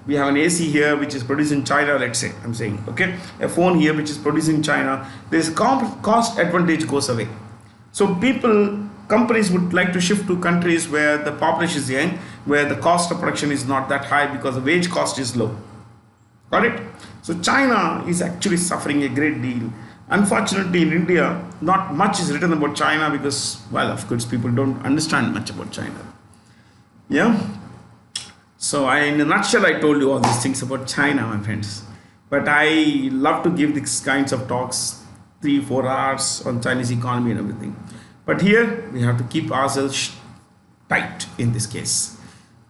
we have an AC here which is produced in China, let's say, I'm saying, okay, a phone here which is produced in China, this cost advantage goes away. So companies would like to shift to countries where the population is young, where the cost of production is not that high because the wage cost is low. Got it? So China is actually suffering a great deal. Unfortunately, in India, not much is written about China because, well, of course, people don't understand much about China. So in a nutshell, I told you all these things about China, my friends. But I love to give these kinds of talks, 3-4 hours on Chinese economy and everything. But here we have to keep ourselves tight in this case.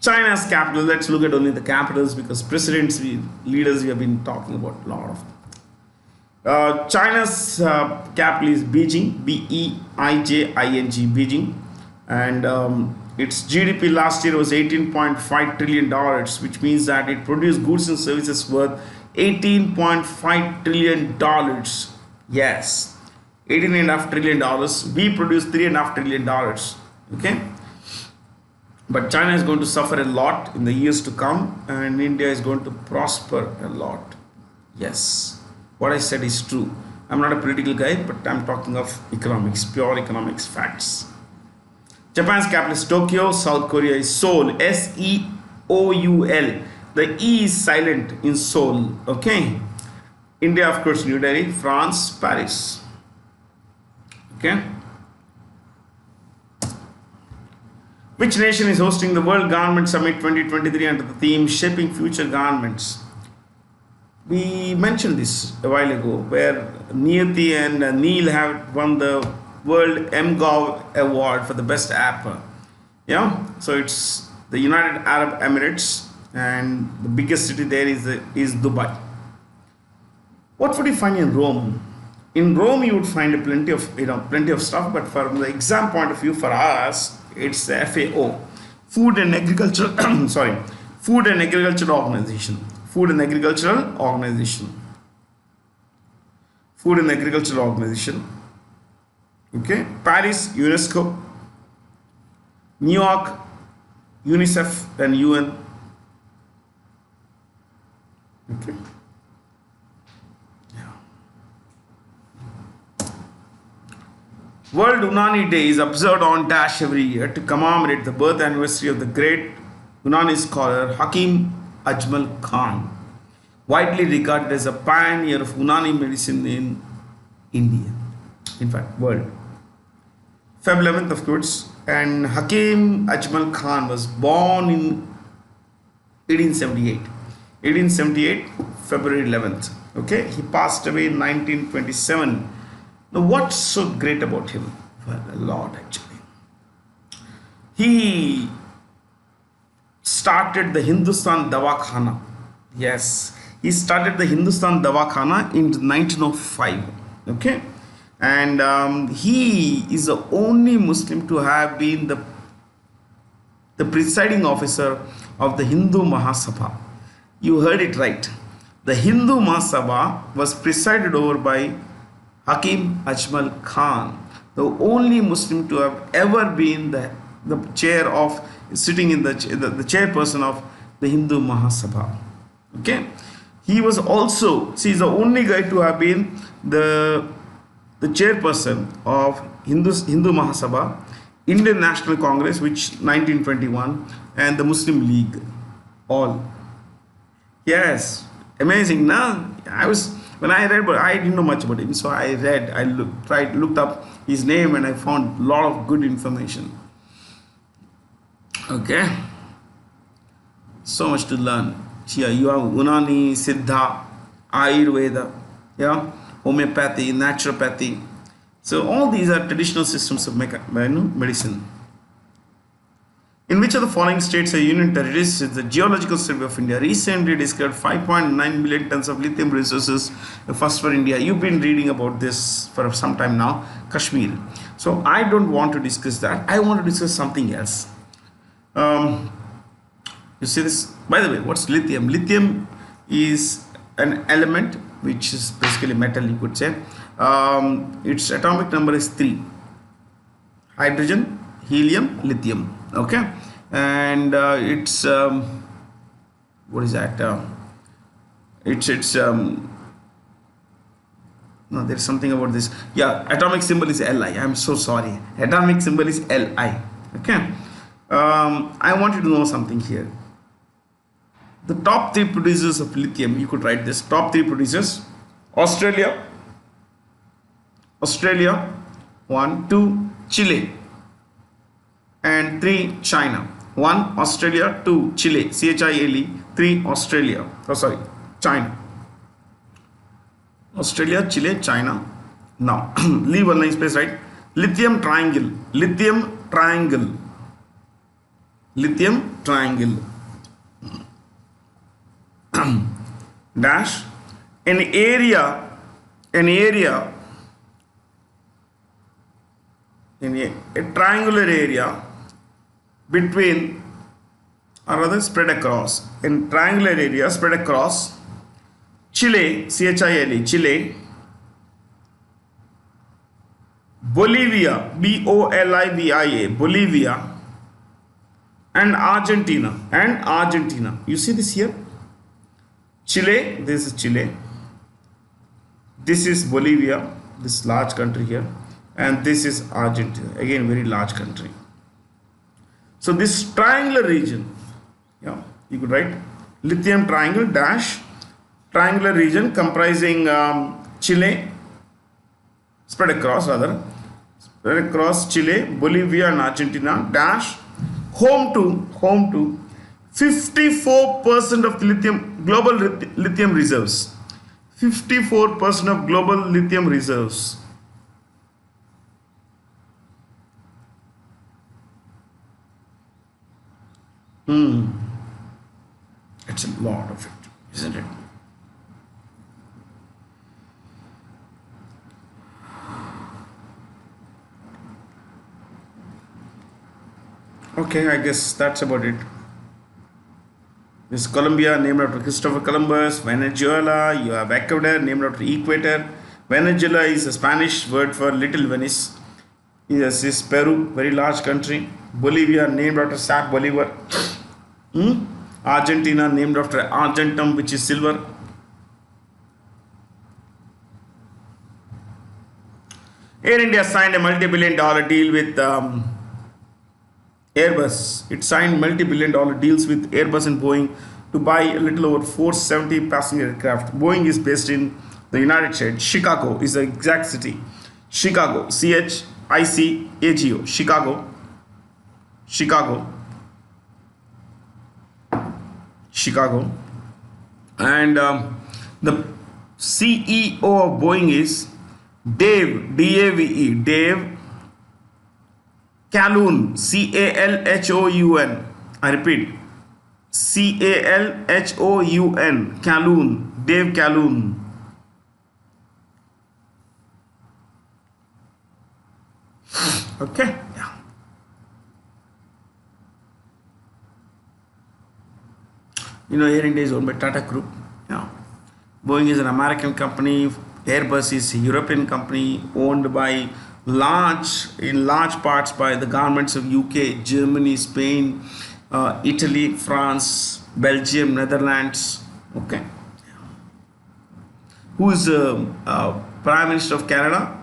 China's capital, let's look at only the capitals, because presidents, leaders, we have been talking about a lot of. China's capital is Beijing, B-E-I-J-I-N-G, Beijing. And its GDP last year was $18.5 trillion, which means that it produced goods and services worth $18.5 trillion. Yes, $18.5 trillion. We produce $3.5 trillion. Okay. But China is going to suffer a lot in the years to come, and India is going to prosper a lot. Yes, what I said is true. I'm not a political guy, but I'm talking of economics, pure economics facts. Japan's capital is Tokyo. South Korea is Seoul, S-E-O-U-L. The E is silent in Seoul. Okay. India, of course, New Delhi. France, Paris. Okay. Which nation is hosting the World Government Summit 2023 under the theme Shaping Future Governments? We mentioned this a while ago, where Niyati and Neil have won the World MGov Award for the best app. So it's the United Arab Emirates, and the biggest city there is Dubai. What would you find in Rome? In Rome, you would find plenty of stuff, but from the exam point of view for us, it's the FAO, Food and Agriculture, sorry, Food and Agricultural Organization. Food and Agricultural Organization. Food and Agricultural Organization. Okay. Paris, UNESCO. New York, UNICEF and UN. Okay. Yeah. World Unani Day is observed on dash every year to commemorate the birth anniversary of the great Unani scholar Hakim Ajmal Khan, widely regarded as a pioneer of Unani medicine in India, in fact, world. Feb 11th, of course, and Hakim Ajmal Khan was born in 1878. 1878, February 11th. Okay, he passed away in 1927. Now, what's so great about him? Well, a lot actually. He started the Hindustan Dawakhana. Yes, he started the Hindustan Dawakhana in 1905. Okay, and he is the only Muslim to have been the presiding officer of the Hindu Mahasabha. You heard it right. The Hindu Mahasabha was presided over by Hakim Ajmal Khan, the only Muslim to have ever been the chair of sitting in the chairperson of the Hindu Mahasabha. Okay, he was also, see, he's the only guy to have been the chairperson of Hindu Mahasabha, Indian National Congress, which 1921, and the Muslim League, all. Yes, amazing. Now when I read, but I didn't know much about him, so I read, looked up his name, and I found a lot of good information. Okay, so much to learn. Here you have Unani, Siddha, Ayurveda, yeah, homeopathy, naturopathy. So all these are traditional systems of medicine. In which of the following states or union territories is the Geological Survey of India recently discovered 5.9 million tons of lithium resources, first for India? You've been reading about this for some time now, Kashmir. So I don't want to discuss that. I want to discuss something else. You see this? By the way, what's lithium? Lithium is an element which is basically metal, you could say. Its atomic number is 3. Hydrogen, helium, lithium. Okay, and it's what is that? It's no, there's something about this. Yeah, atomic symbol is Li. I'm so sorry. Atomic symbol is Li. Okay. I want you to know something here. The top 3 producers of lithium, you could write this. Top 3 producers: Australia, 1, 2, Chile, and 3, China. 1, Australia, 2, Chile, Chile, 3, Australia. Oh, sorry, China. Australia, Chile, China. Now, leave one line space, right? Lithium triangle. Lithium triangle. Lithium triangle. Dash. An area in a triangular area between, or rather spread across, in triangular area spread across Chile, Chile, Chile, Bolivia, Bolivia, Bolivia, and Argentina, You see this here? Chile, this is Chile, this is Bolivia, this large country here, and this is Argentina, again very large country. So this triangular region, yeah, you could write lithium triangle dash triangular region comprising Chile, spread across Chile, Bolivia, and Argentina dash home to 54% of the global lithium reserves. 54% of global lithium reserves. It's a lot of it, isn't it? Okay, I guess that's about it. This Colombia, named after Christopher Columbus. Venezuela, you have Ecuador, named after Equator. Venezuela is a Spanish word for Little Venice. Yes, is Peru, very large country. Bolivia, named after Sac Bolivar. Argentina, named after Argentum, which is silver. Air India signed a multi-billion-dollar deal with Airbus. It signed multi-billion-dollar deals with Airbus and Boeing to buy a little over 470 passenger aircraft. Boeing is based in the United States. Chicago is the exact city. Chicago, Chicago, Chicago, Chicago, Chicago, and the CEO of Boeing is Dave, D-A-V-E, Dave Calhoun, C-A-L-H-O-U-N. I repeat, C-A-L-H-O-U-N, Calhoun, Dave Calhoun. Okay, yeah. Air India is owned by Tata Group. Yeah. Boeing is an American company. Airbus is a European company owned by in large parts by the governments of UK, Germany, Spain, Italy, France, Belgium, Netherlands. Okay. Who is Prime Minister of Canada?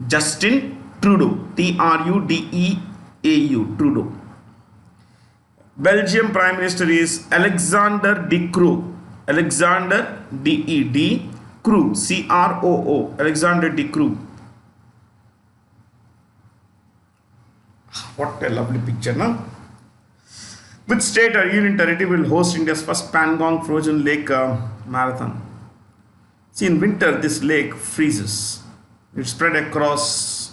Justin Trudeau. Trudeau. Trudeau. Belgium Prime Minister is Alexander De Croo. Alexander D-E-D Croo. C-R-O-O. Alexander De Croo. What a lovely picture, no? Which state or union territory will host India's first Pangong frozen lake marathon? See, in winter, this lake freezes. It's spread across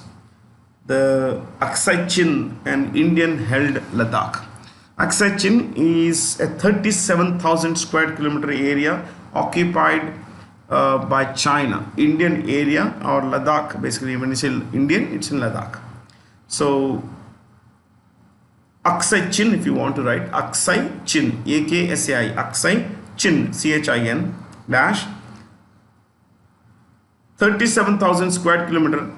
the Aksai Chin and Indian held Ladakh. Aksai Chin is a 37,000 square kilometer area occupied by China. Indian area or Ladakh, basically when you say Indian, it's in Ladakh. So Aksai Chin, if you want to write Aksai Chin, A-K-S-A-I, Aksai Chin, C-H-I-N dash 37,000 square kilometer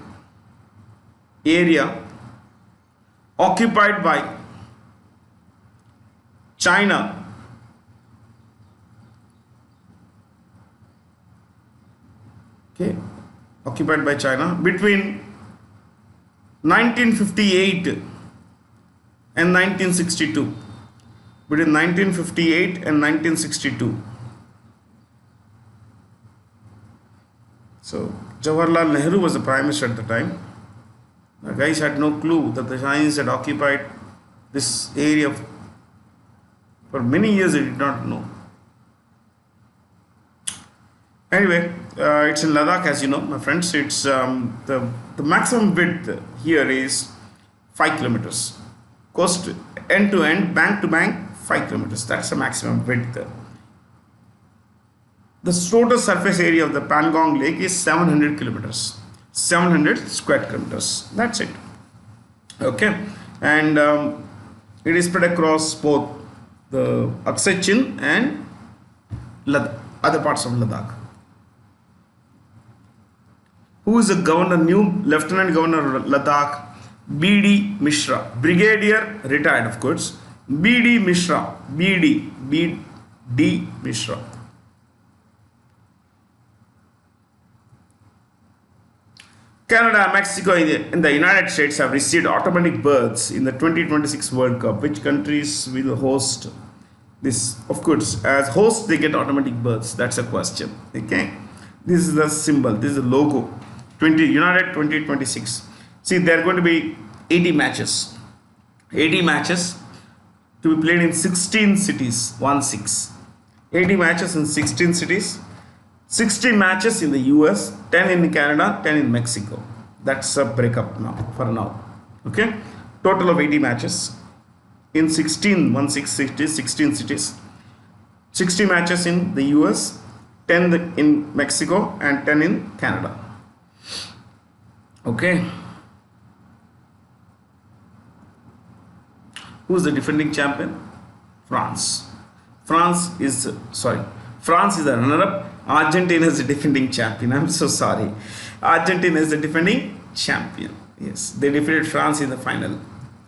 area occupied by China. Okay, occupied by China between 1958 and 1962. Between 1958 and 1962. So Jawaharlal Nehru was the Prime Minister at the time. The guys had no clue that the Chinese had occupied this area for many years. They did not know. Anyway, it's in Ladakh, as you know, my friends. It's the maximum width here is 5 kilometers. Coast end to end, bank to bank, 5 kilometers. That's the maximum width. The total surface area of the Pangong Lake is 700 kilometers. 700 square kilometers. That's it. Okay, and it is spread across both the Aksai Chin and other parts of Ladakh. Who is the governor, new Lieutenant Governor of Ladakh? B.D. Mishra, Brigadier, retired of course. B.D. Mishra, B.D. Mishra. Canada, Mexico, and the United States have received automatic berths in the 2026 World Cup. Which countries will host this? Of course, as hosts, they get automatic berths. That's a question. Okay, this is the symbol. This is the logo. United 2026. See, there are going to be 80 matches. 80 matches to be played in 16 cities. 1-6. 80 matches in 16 cities. 60 matches in the US, 10 in Canada, 10 in Mexico. That's a breakup now, for now. Okay? Total of 80 matches in 16 cities, 16 cities. 60 matches in the US, 10 in Mexico, and 10 in Canada. Okay. Who's the defending champion? France. France is the runner-up. Argentina is the defending champion. I'm so sorry. Argentina is the defending champion. Yes, they defeated France in the final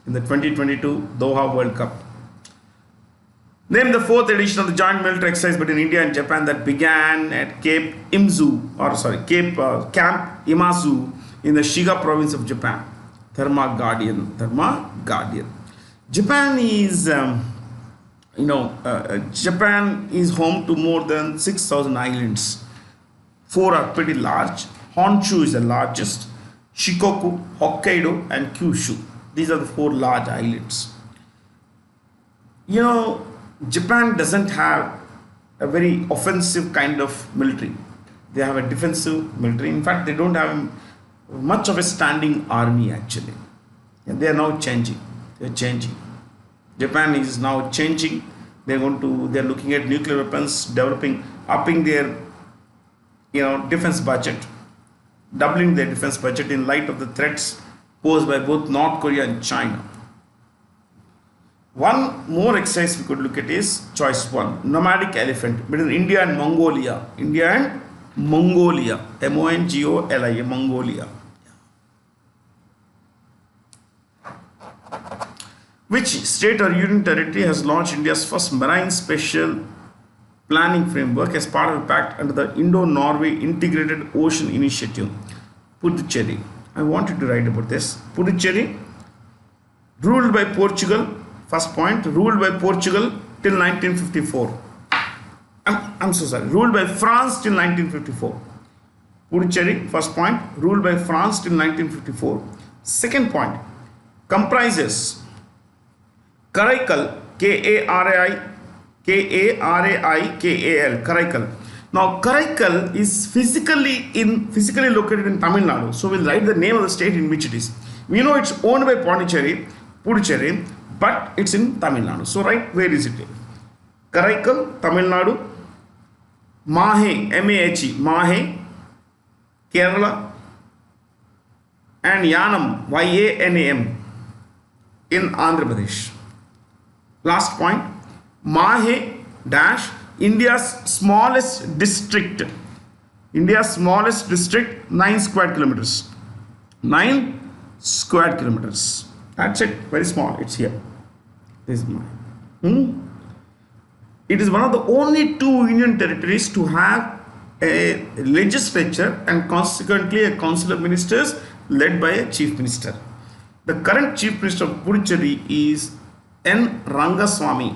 in the 2022 Doha World Cup. Name the fourth edition of the joint military exercise between India and Japan that began at Camp Imazu in the Shiga province of Japan. Therma Guardian. Japan is, Japan is home to more than 6,000 islands. 4 are pretty large. Honshu is the largest. Shikoku, Hokkaido, and Kyushu. These are the 4 large islands. Japan doesn't have a very offensive kind of military. They have a defensive military. In fact, they don't have much of a standing army actually. And they are now changing. They're changing. Japan is now changing. They're looking at nuclear weapons, upping their defense budget, doubling their defense budget in light of the threats posed by both North Korea and China. One more exercise we could look at is choice 1, nomadic elephant between India and Mongolia. Mongolia. Mongolia. Which state or union territory has launched India's first marine spatial planning framework as part of a pact under the Indo-Norway Integrated Ocean Initiative? Puducherry. I wanted to write about this. Puducherry, ruled by Portugal. First point, ruled by Portugal till 1954. I'm so sorry, ruled by France till 1954. Puducherry, first point, ruled by France till 1954. Second point, comprises Karaikal, K-A-R-A-I-K-A-L, Karaikal. Now, Karaikal is physically located in Tamil Nadu. So, we'll write the name of the state in which it is. We know it's owned by Puducherry, but it's in Tamil Nadu. So, right, where is it? Karaikal, Tamil Nadu. Mahe, M-A-H-E, Mahe, Kerala. And Yanam, Y-A-N-A-M, in Andhra Pradesh. Last point, Mahe dash India's smallest district. 9 square kilometers. 9 square kilometers. That's it. Very small. It's here. This is Mahe. It is one of the only 2 union territories to have a legislature and consequently a council of ministers led by a chief minister. The current chief minister of Puducherry is N. Rangaswamy.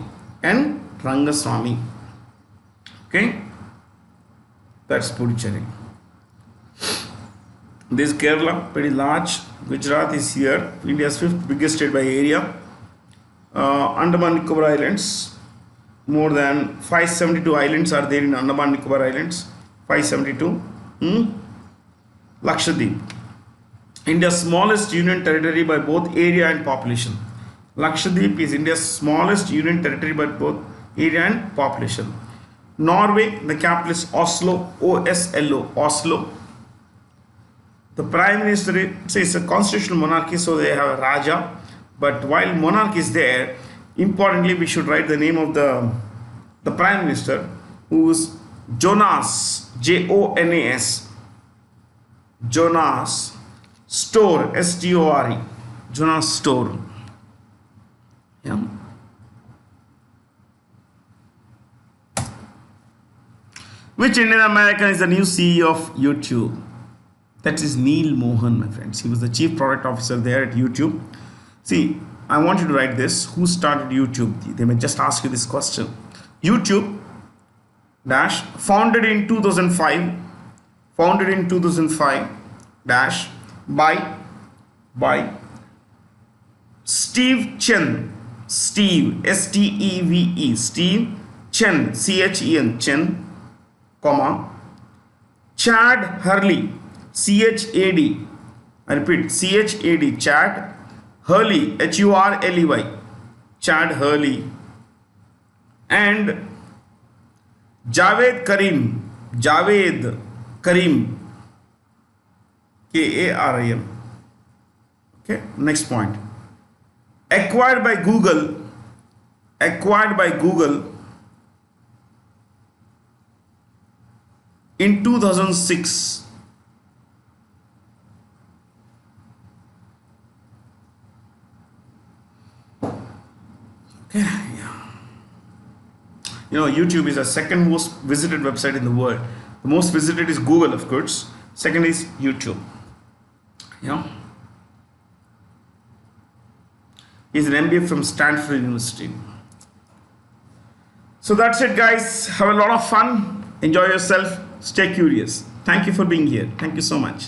Okay, that's Puducherry. This is Kerala, pretty large. Gujarat is here, India's 5th biggest state by area. Andaman Nicobar Islands, more than 572 islands are there in Andaman Nicobar Islands. 572. Lakshadweep, India's smallest union territory by both area and population. Lakshadweep is India's smallest union territory by both area and population. Norway, the capital is Oslo, O-S-L-O, Oslo. The Prime Minister, it's a constitutional monarchy, so they have a Raja. But while monarch is there, importantly, we should write the name of the Prime Minister, who is Jonas, J-O-N-A-S. Jonas Store, S-T-O-R-E. Jonas Store. Yeah. Which Indian American is the new CEO of YouTube? That is Neil Mohan, my friends. He was the chief product officer there at YouTube. See, I want you to write this. Who started YouTube? They may just ask you this question. YouTube dash founded in 2005 dash by Steve Chen. Steve, S-T-E-V-E, Steve Chen, C-H-E-N, Chen, comma, Chad Hurley, C-H-A-D, I repeat, C-H-A-D, Chad Hurley, H-U-R-L-E-Y, Chad Hurley, and Javed Karim, K-A-R-I-M. Okay, next point. acquired by Google in 2006. Okay, yeah. You know, YouTube is the second most visited website in the world. The most visited is Google, of course. Second is YouTube. Yeah. He's an MBA from Stanford University. So that's it, guys. Have a lot of fun. Enjoy yourself. Stay curious. Thank you for being here. Thank you so much.